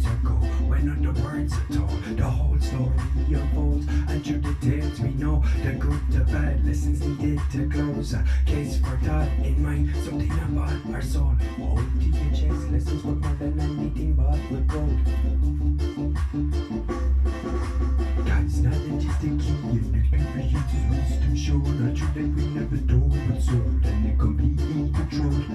birds echo when other words are told. The whole story unfolds, and through the tales we know the good, the bad, lessons needed to close. A case for thought in mind, something about our soul. Hold to your chest, lessons worth more than anything but with gold. God's knowledge is the key, and experience is wisdom shown. A truth that we never told but sold, and it completely controlled.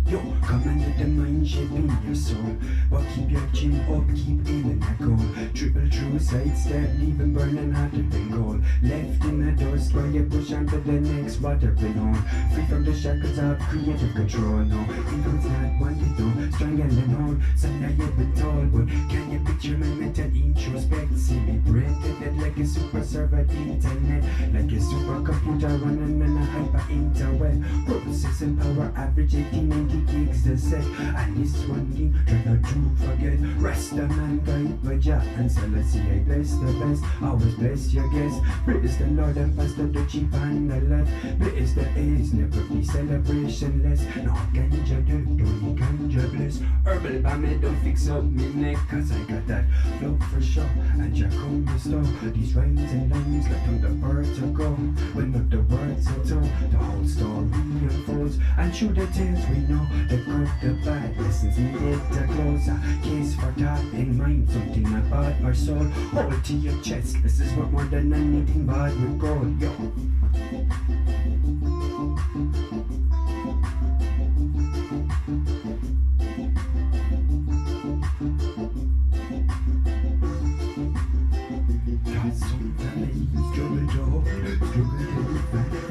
Yo, come under the mind shaping your soul, but keep your chin up, keep aiming at goal. Triple true, sidestep, leaving burning hotter than gold. Left in the dust while you push on to the next water below. Free from the shackles of creative control. No, evil's not wanted, no, strangle and hold. Some now you've been told, but can you picture my mental introspect? See me breathed like a super server internet, like a supercomputer running on a hyper interweb. Processing power average 1890 gigs a sec. And this one thing try not to forget, Rasta man guide by Jah and Selassie. I bless the best, always bless your guest. Praise the Lord and Pastor the cheap and the left. Bless the A's, never be celebrationless. No ganja dirt, only ganja bliss. Herbal balm, don't fix up me neck, cause I got that flow for sure. And Jah come bestow these rhymes and lines like on the birds are go. When not the words are told, the whole story unfolds. And through the tales we know the good, the bad, lessons needed to close. A case for thought in mind, something about our soul. Hold to your chest, this is what more than anything but with gold, yo.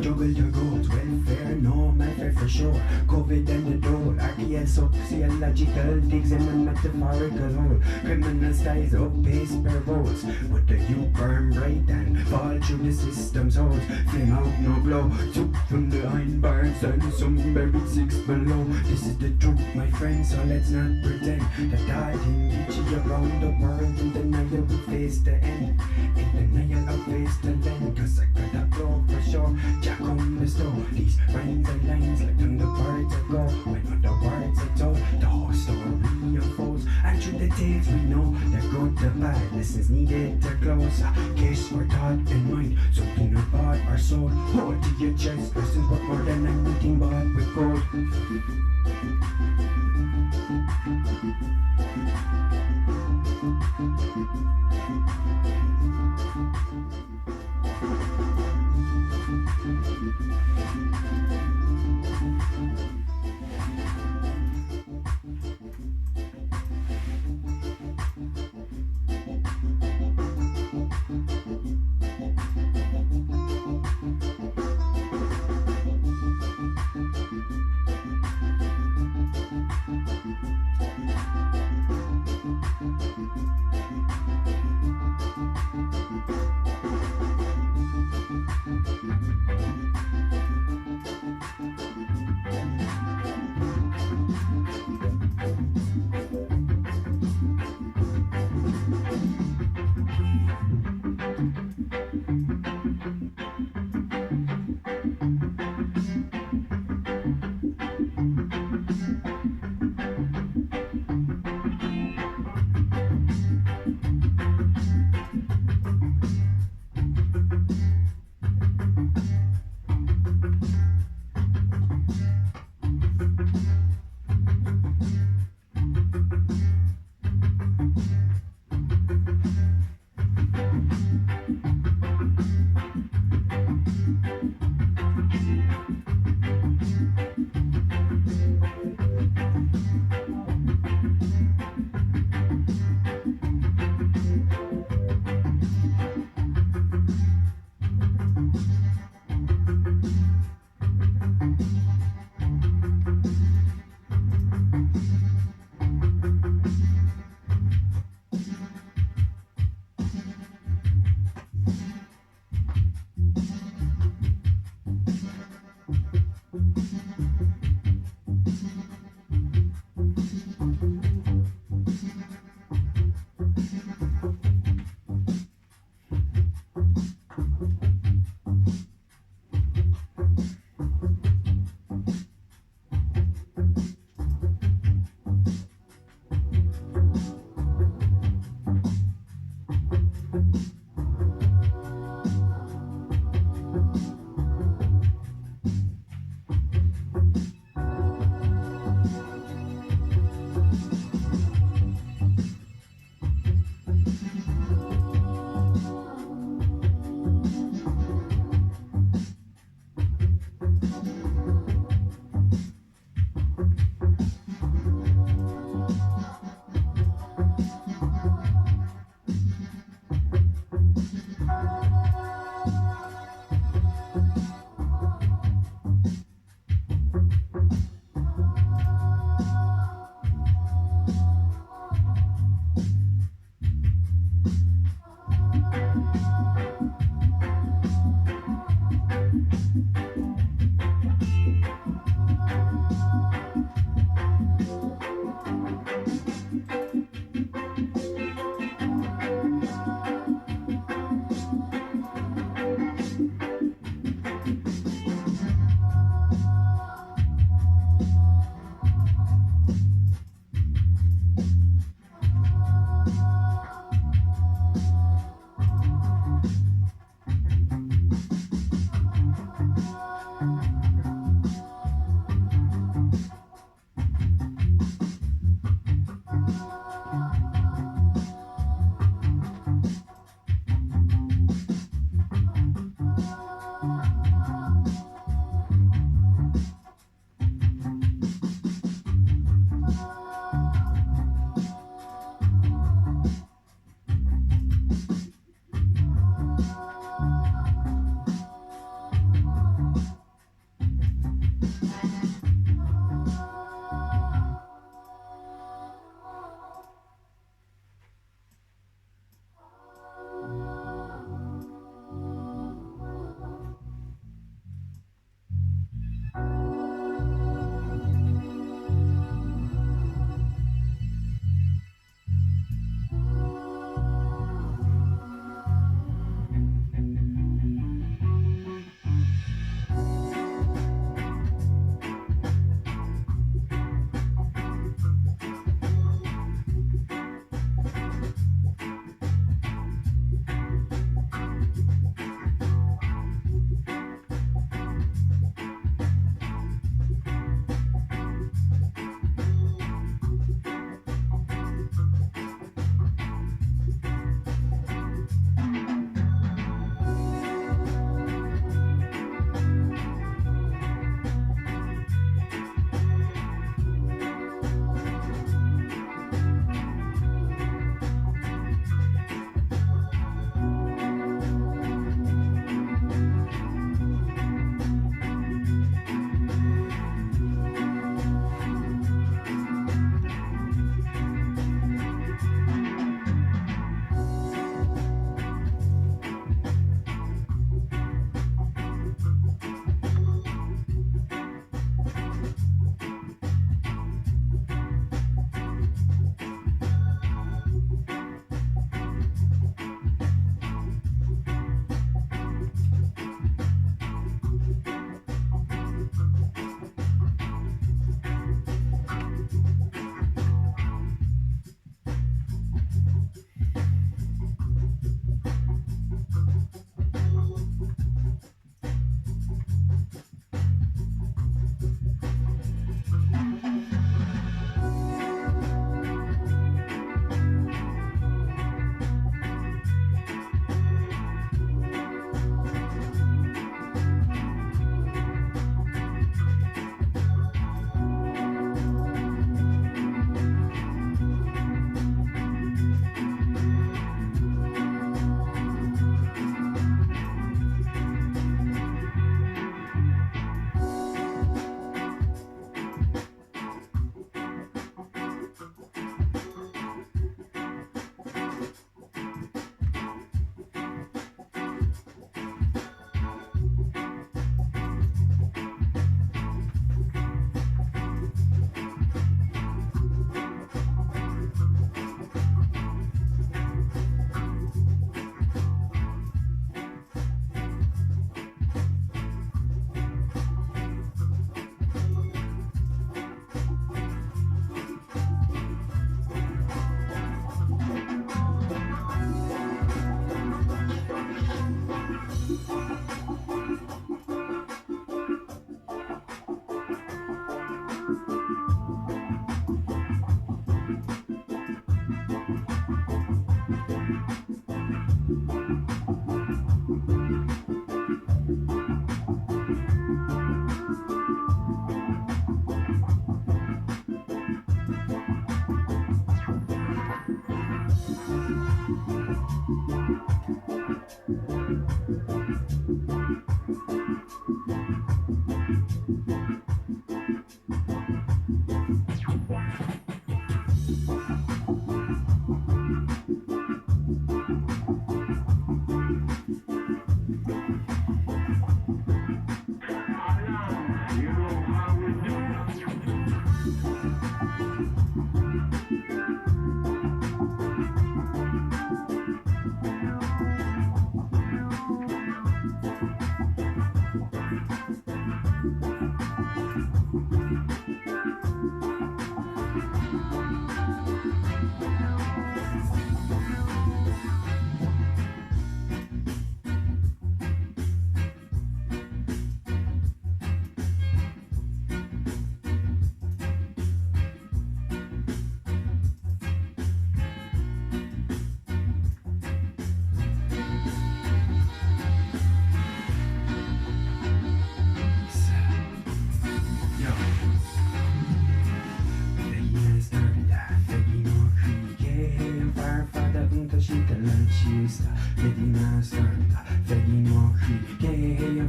Juggle your goals, welfare, no matter for sure. COVID and the door, RDS sociological digs in a metaphorical hole. Criminal styles up pace per rolls, but the you burn bright and fall through the system's holes. Flame out, no blow, took from the iron bars and some buried six below. This is the truth, my friend, so let's not pretend that I didn't reach you around the world. In denial we face the end, in denial I face the land, cause I got a flow for sure. Jack on the store, these rhymes and lines like on the birds are go. When other words are told, the whole story unfolds. And through the tales we know the good, the bad, lessons needed to close. A case for thought and mind, something about our soul. Hold to your chest, lessons worth more than anything but with gold.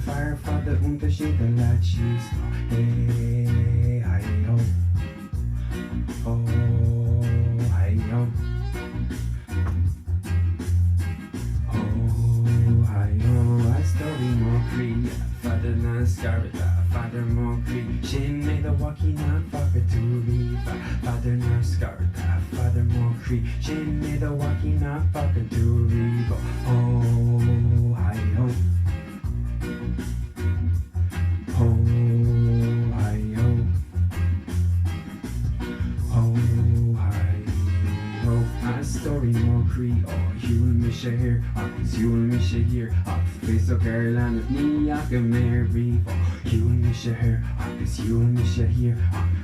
Firefather Unterschiede leid schießt. Hey, hi, ho. Oh, hi, ho. Oh, hi, ho. I story more free. Father Nascarada, Father Mokri. Shin made the walking on Father to read. Father Nascarada, Father Mokri. Shin made the walking on Father to read. Oh, hi, ho. Story more Cree, you and me share, you and me share, face of Carolina, me, I can marry, you and me share, you and me share,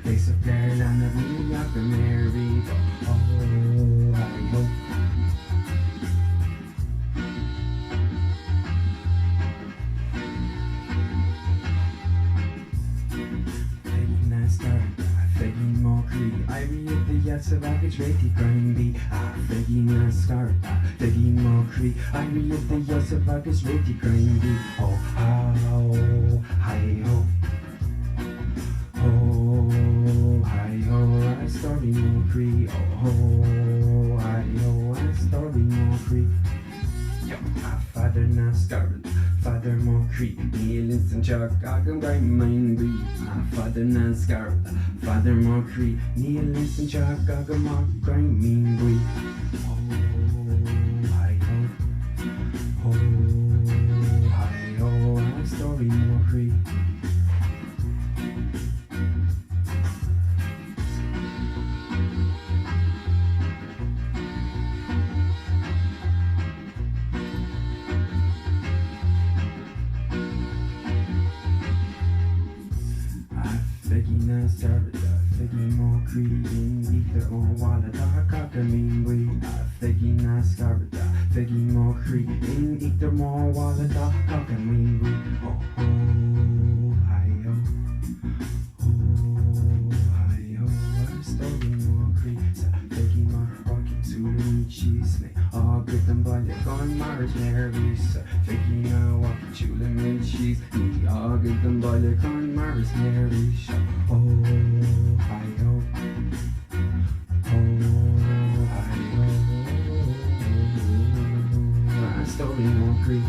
face of Carolina, me, I can marry, oh, I hope. I read the yachts of Average Ready Grindy. Feggy Nascar, Feggy Mokri. I read the yachts of Average Ready Grindy. Oh, how, hi ho. Oh, hi ho, I story Mokri. Oh, hi ho, I story Mokri. Father Nascar, Father Mokri. Neilins and Chuck, I can write mine be. Father Nascar, Father Mokri. Neilins and Chuck, I can mock grind mean we. Oh, hi ho. Oh, hi ho, I story Mokri. Feggy Nascarada, Feggy Mokri, in either on Walada, Kakamin, Feggy Nascarada, Feggy Mokri, in either more Walada, Kakamin, oh, hi ho, oh, hi ho, I story Mokri, Feggy Mokri, to the cheese, all good and by the gun, Mars, Mary, Feggy now walking to the meat cheese, all good and by the gun, Mars, Mary, oh, hi ho, oh, hi ho, I story Mokri.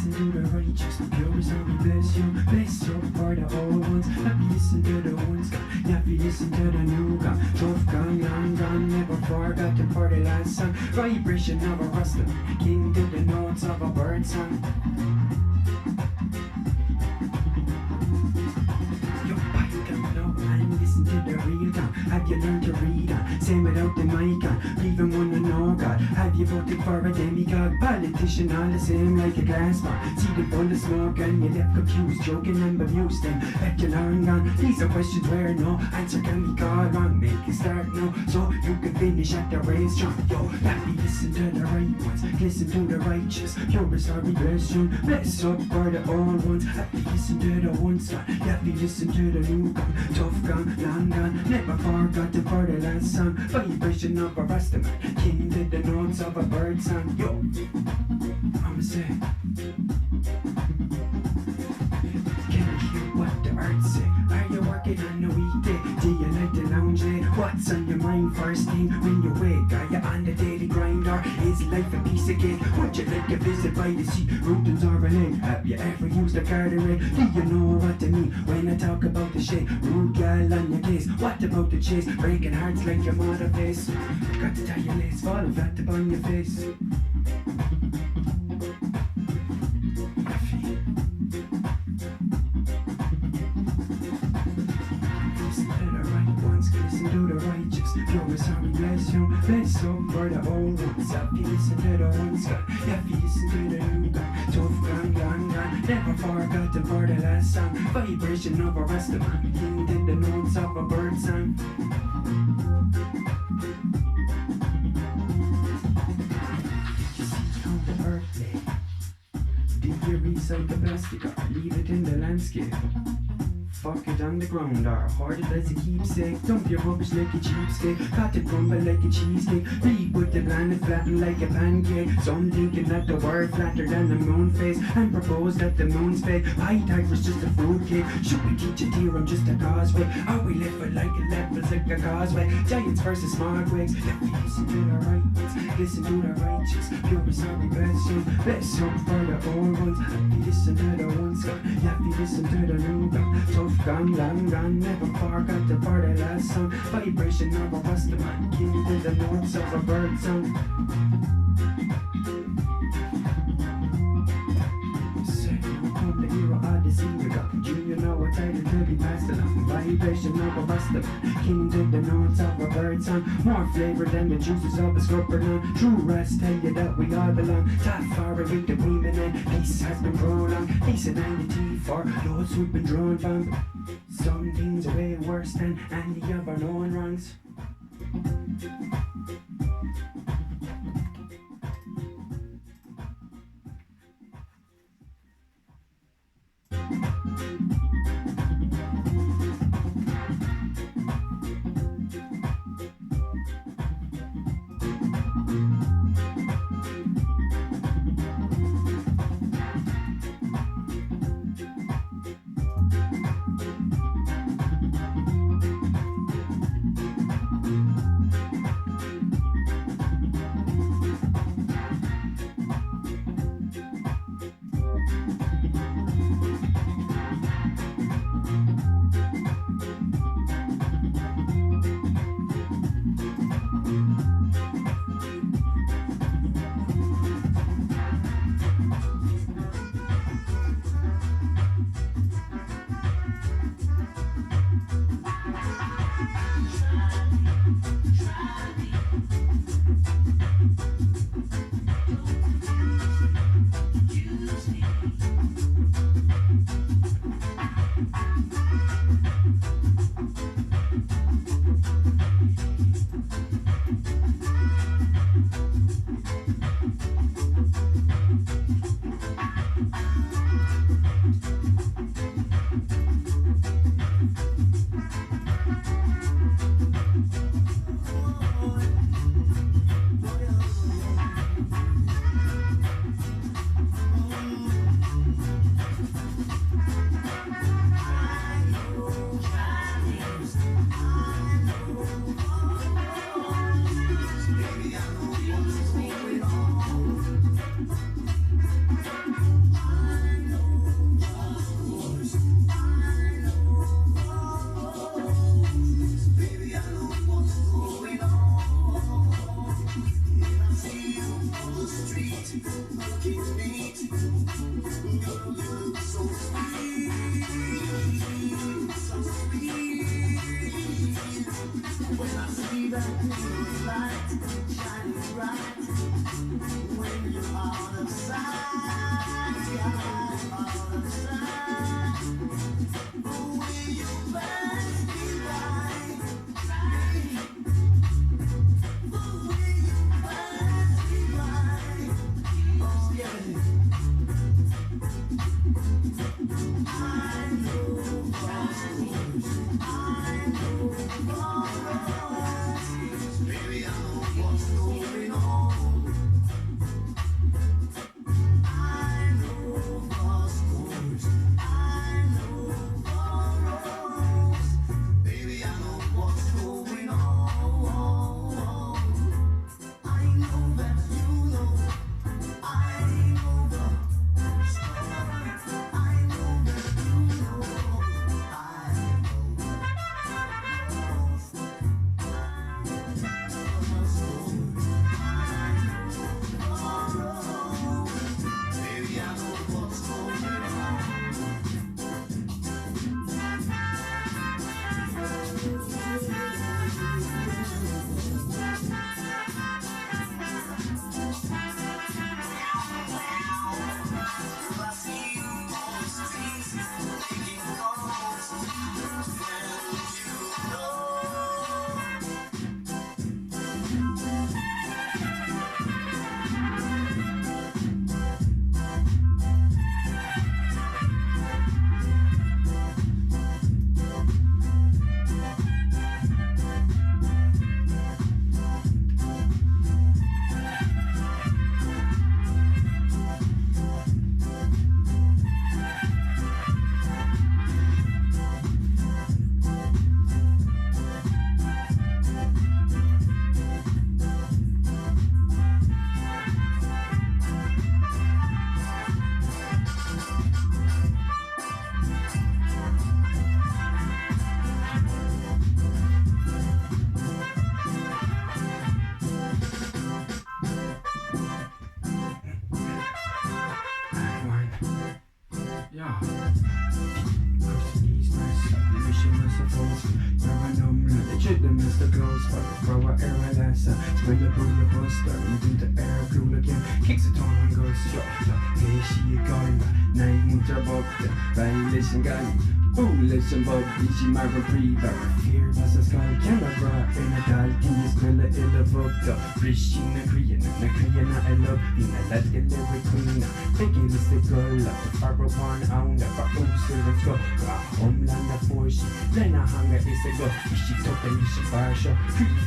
To the righteous, pure as only bless you. Bless you for the old ones. Happy listen to the ones gone. Happy listen to the new gone. Tough gone, long gone. Never forgotten for the last song. Vibration of a rustler. King to the notes of a bird song. Listen to the real God. Have you learned to read on? Same without the mic on. Even wanna know God. Have you voted for a demigod? Politician all the same like a glass bar. See the full of smoke and you left confused, joking and bemused. Then left you long gone. These are questions where no answer can be called wrong. Make it start now so you can finish at the racetrack. Yo, happy listen to the right ones. Listen to the righteous. Pure as sorry bless you. Bless up for the old ones. Happy listen to the ones gone. Happy listen to the new gone. Tough gone, long gone. Never forgotten for the last song. Vibration of a Rastaman. King to the notes of a bird song. Yo, I'ma say, can you hear what the earth say? Are you working on a weekday? Do you like the lounge late? What's on your mind first thing when you wake? Are you on the daily grind or is life a piece of cake? Would you like a visit by the sea? Routines or a lake? Have you ever used a garden rake? Do you know what I mean when I talk about the shade? Rude girl on your case. What about the chase? Breaking hearts like your mother face. Got to tie your lace, falling flat upon your face. Listen to the righteous, pure as sorry bless you. Bless up for the old ones. Happy listen to the ones gone. Happy listen to the new gone. Tough gone, long gone. Never forgotten for the last song. Vibration of a Rastaman. King did the notes of a bird song. You see how the earth lay. Did you recycle plastic or leave it in the landscape? fuck it on the ground or hoard it as a keepsake. Dump your rubbish like a cheapskate, got it crumble like a cheesecake. Leave with the planet flatten like a pancake. Some thinking that the word flatter than the moon face, and propose that the moon's fake. Pythagoras just a fruitcake. Should we teach a theorem just a causeway? How we live it like it levels like a causeway. Giants versus smart waves. Let me listen to the right ones, listen to the righteous. Pure sorry best song, best song for the old ones. Happy listen to the ones gone, happy listen to the new gone. Tough gone, long gone, never forgot the part of last song. Vibration of a rasta man, king with the notes of a bird song. From the era of the zebra, Junior now a title to be passed along. Vibration of a rasta man, king to the notes of a bird song. More flavor than the juices of a scorpion. True rest tell you that we all belong. Top far with the women and peace has been prolonged. Peace and unity for those who've been drawn from. Some things are way worse than any of our known wrongs. Mr. Close, for our air läsa. Spiller buller buster, into the air cool again. Kicks it on and goes, ja, det är tjejgala. Nej, hon tar bort det, violation guy. Foolish Bob, she my reprieve. Fear was a skull, Canada, in a dal, Tinny Skrilla, illa vokta. Frish in a Kriana, I love, in a Latka lyric queen. Thinking it's the girl, the Faro Barn, own, the Barbosa, let's go. Homeland, the force, Lena Hunger is a go. She took a mission fire show,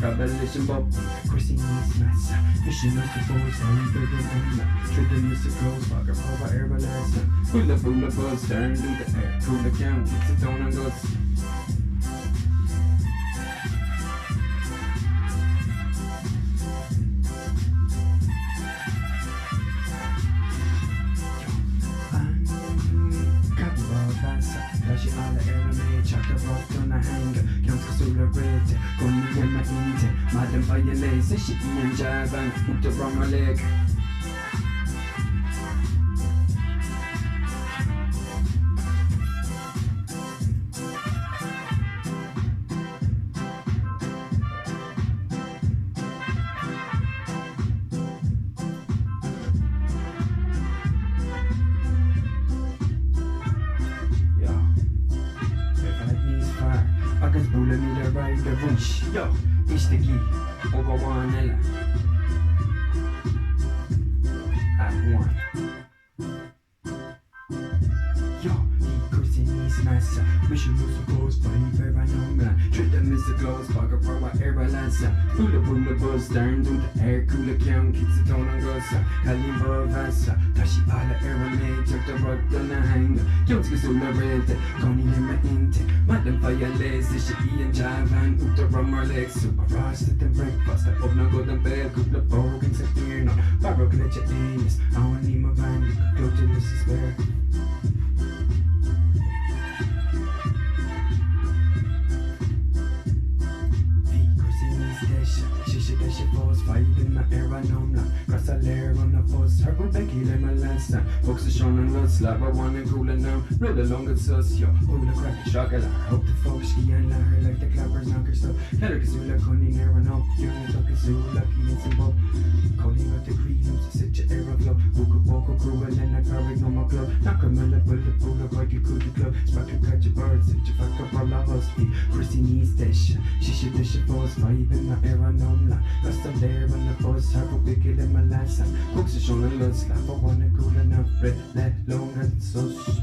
Revelation Bob, Chrissy needs massa. Mission of the force, I'm bigger than that. Treating Mr. Close, Bugger, over everlasting. Full of buzz, turn to the air, cool account. It's a tone and goes. Kanske alla är med, tjattar bort och hänger. Ganska stora rete, går ni hemma inte. Madden varje läser, shit i en jäveln, ut och ramar lägg. Agus bula mi the ride the bunch. Yo, it's the key. Over one Ella. At one. Yo, he Chrissy needs massa. Mission was supposed by very number. Treat them Mr. Close, bugger for our air lancer. Bulla buzz, turn to the air cooler count. Kicks it on and goes. Kalimba vassa. Tashi alla air med, took the rug on the hanger. Ganska stora rete, går ni hemma inte. Madden för jag läser sig i en jäveln. Ut och ramar lägg, superrastet en breakfast. Jag öppnar gått en bäl, kupplar bågen, sätt styrna. Bara glitcha enis, I need my van. Go to Mrs. Bear. She falls, fighting my air I know not. Cross a lair on the bus, her go back in my last time. Folks are showing a lot, slap, I wanna cool it now. Read along with sus, yo. Hold a crack, chocolate. Hope the folks she and her like the clappers, knockers up. Let her Kazula, Connie, air and up. Young and lucky, so lucky, it's a bob. Calling out the creams, sit your air of love. Boko, crew, and then I carry no more club. Knock a miller, bullet, like you could the club. Spark to catch your birds, sit your fuck up, all of us feet. Chrissy needs that shit. She should dish it for us, fighting my air I know not. Rest of there on the bus, här på bygget i Malassa. Positionen lösla, för hon är cool enough. Red, let long and sus.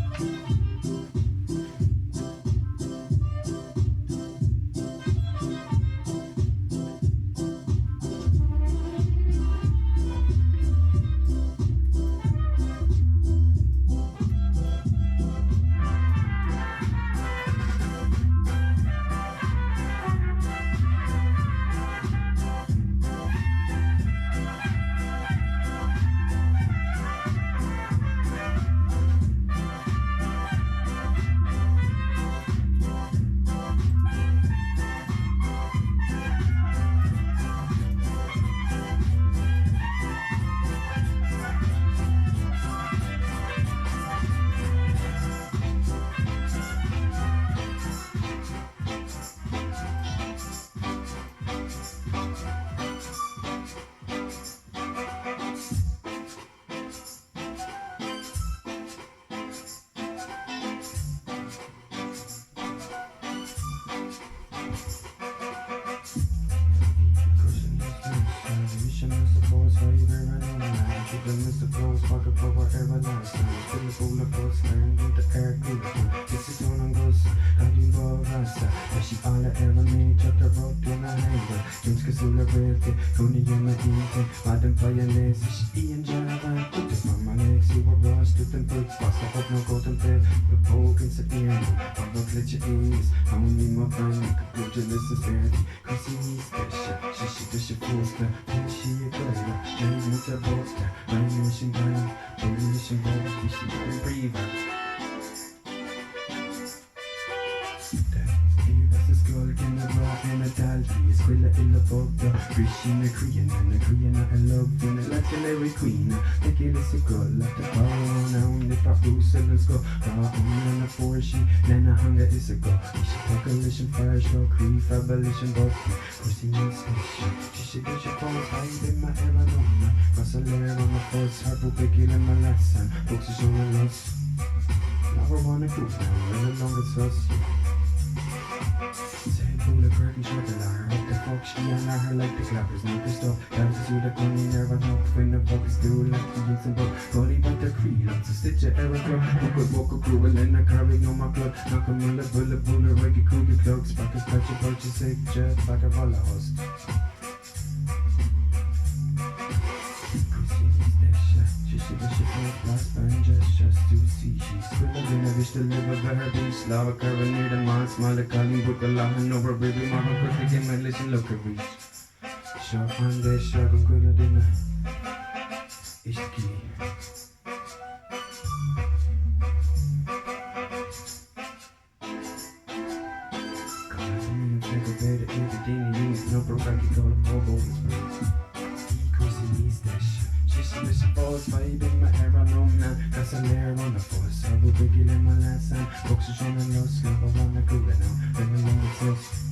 Mr. Close, fuck up over everlasting. Till the full of us, learn with the air cooler. This is on and goes, hiding above us. Tashi alla även med, tjötar bort och hänger. Ganska stora rete, kunde ge mig inte. Madden för jag läser sig i en jävel. Putte mamma läggs, you were rushed ut en putt. Fasta upp något en pet, med bågen så igenom. Bara glitcha is, how many more friends, go to listen steady. Chrissy needs that shit, she should post that. She a girl, James with a poster. Mission gun, mission gun, mission gun, breathe. Skull kan det vara en metall. Vi skulle in the book, the Christian, the Korean, and the Korean, I love, and the legendary queen. Take it as a girl, let the power on, if I bruise, let's go. Power on the four, she, then a hunger is a go. She calculation, fire, show, creed, fabulation, both. Pussy needs station. She should get your phone, I in my hair, I know now. Cause I layer on the force, hard for picking in my last time. Books is on the loss. Now I wanna prove now, no longer trust you. Say pull the curtain, shut the liar. What the fuck, she and her like the clappers, not the stuff. Dances with the gun, you never know when the fuck is do like the use and buck. Gully but the creed, lots of stitch of error club. Book with walk a crew, and then I carry on my club. Knock a mullet, bullet, bullet, reggae, cool, your cloaks. Back a patch, a bunch of sick jet, back a roller host. Just to see she's squilling a wish to live over her beach. Lava carbonate and man smile a collie with the law and over baby mama quick to get my listen look at reach. Short on day short on good dinner. It's the key. Everything you need, no broke, I can go to four golden springs. Equals needs that shit. She falls, vibe in my hair, I know now. Cause I layer on the force. I will break it in my last time. Folks are showing no slap, I wanna cool it now. Let me know what's this.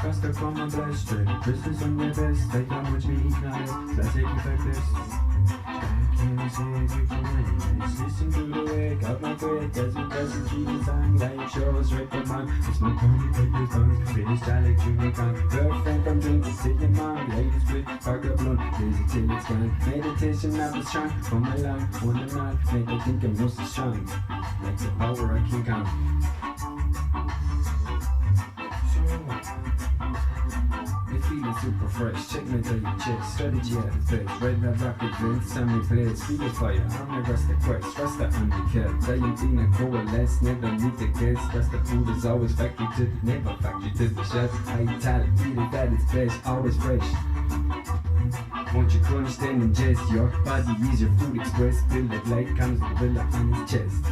Rasta kommer bäst, precis som det är bäst. Take how much we ignite, let's take it like this. Can't save you from enemies. Listen to the wake of my breath as you press and keep the song. Life shows right from mine. It's my pony take your tongue. Finish dialect you make on. Girlfriend from drinking, sit your mom. Ladies with park up blunt, lazy till it's gone. Meditation of the strong, for my life, on the night. Make I think I'm most strong. Like the power of King Kong. Feeling super fresh, check me to your chest, strategy at its best, red that rocket drinks, Sammy plays, feel the fire, I'm the rest the quest, rest the undercut, giant thing that coalesce, never meet the guest, rest the food is always factory to, never factory to the chef, I tell eat it at its best, always fresh. Won't you crunch then ingest, your body is your food express, build it like comes the villa on his chest.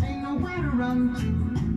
Ain't nowhere to run to.